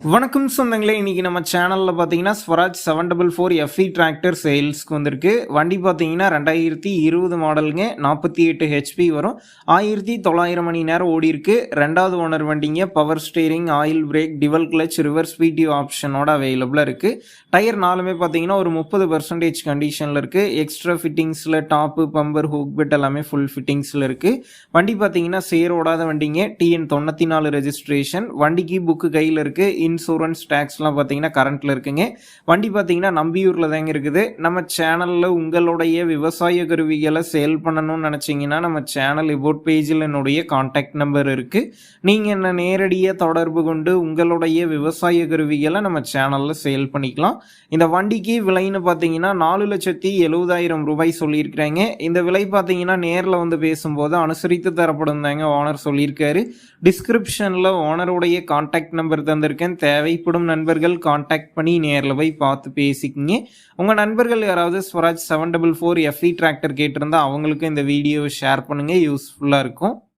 வணக்கம் சொந்தங்களே, இன்னைக்கு நம்ம சேனலில் பார்த்தீங்கன்னா ஸ்வராஜ் 744 எஃப்இ டிராக்டர் சேல்ஸ்க்கு வந்திருக்கு. வண்டி பார்த்தீங்கன்னா 2020 மாடலுங்க, 48 ஹெச்பி வரும், 1900 மணி நேரம் ஓடி இருக்கு. ரெண்டாவது ஓனர் வண்டிங்க. Power steering, oil brake, dual clutch, reverse PTO ஆப்ஷனோட அவைலபிளாக இருக்குது. டயர் நாலுமே பார்த்தீங்கன்னா ஒரு 30% கண்டிஷனில் இருக்குது. எக்ஸ்ட்ரா ஃபிட்டிங்ஸில் டாப்பு, பம்பர், ஹூக் பெட் எல்லாமே ஃபுல் ஃபிட்டிங்ஸில் இருக்குது. வண்டி பார்த்தீங்கன்னா சேர் ஓடாத வண்டிங்க. TN 94 registration. வண்டிக்கு புக்கு கையில் இருக்குது. இன்சூரன்ஸ் டேக்ஸ்லாம் பார்த்தீங்கன்னா கரண்ட்டில் இருக்குங்க. வண்டி பார்த்தீங்கன்னா நம்பியூரில் தாங்க இருக்குது. நம்ம சேனலில் உங்களுடைய விவசாய கருவிகளை சேல் பண்ணணும்னு நினச்சிங்கன்னா நம்ம சேனல் இபோட் பேஜில் என்னுடைய கான்டாக்ட் நம்பர் இருக்குது. நீங்கள் என்ன நேரடியாக தொடர்பு கொண்டு உங்களுடைய விவசாய கருவிகளை நம்ம சேனலில் சேல் பண்ணிக்கலாம். இந்த வண்டிக்கு விலைன்னு பார்த்தீங்கன்னா 4,70,000 ரூபாய் சொல்லியிருக்கிறாங்க. இந்த விலை பார்த்தீங்கன்னா நேரில் வந்து பேசும்போது அனுசரித்து தரப்படும் தாங்க ஓனர் சொல்லியிருக்காரு. டிஸ்கிரிப்ஷனில் ஓனருடைய கான்டாக்ட் நம்பர் தந்திருக்கேன். தேவைப்படும் நண்பர்கள் கான்டாக்ட் பண்ணி நேரில் போய் பார்த்து பேசிக்கிங்க. உங்கள் நண்பர்கள் யாராவது ஸ்வராஜ் 744 எஃப்இ டிராக்டர் கேட்டிருந்தா அவங்களுக்கு இந்த வீடியோவை ஷேர் பண்ணுங்கள், யூஸ்ஃபுல்லாக இருக்கும்.